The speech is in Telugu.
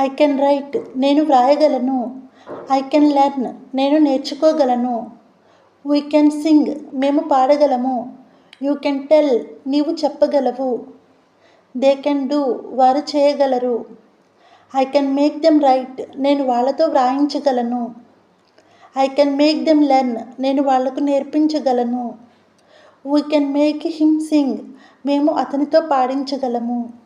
ఐ కెన్ రైట్ నేను వ్రాయగలను. ఐ కెన్ లెర్న్ నేను నేర్చుకోగలను. వీ కెన్ సింగ్ మేము పాడగలము. యూ కెన్ టెల్ నీవు చెప్పగలవు. దే కెన్ డూ వారు చేయగలరు. I can make them write నేను వాళ్ళతో వ్రాయించగలను. I can make them learn నేను వాళ్లకు నేర్పించగలను. We can make him sing మేము అతనితో పాడించగలము.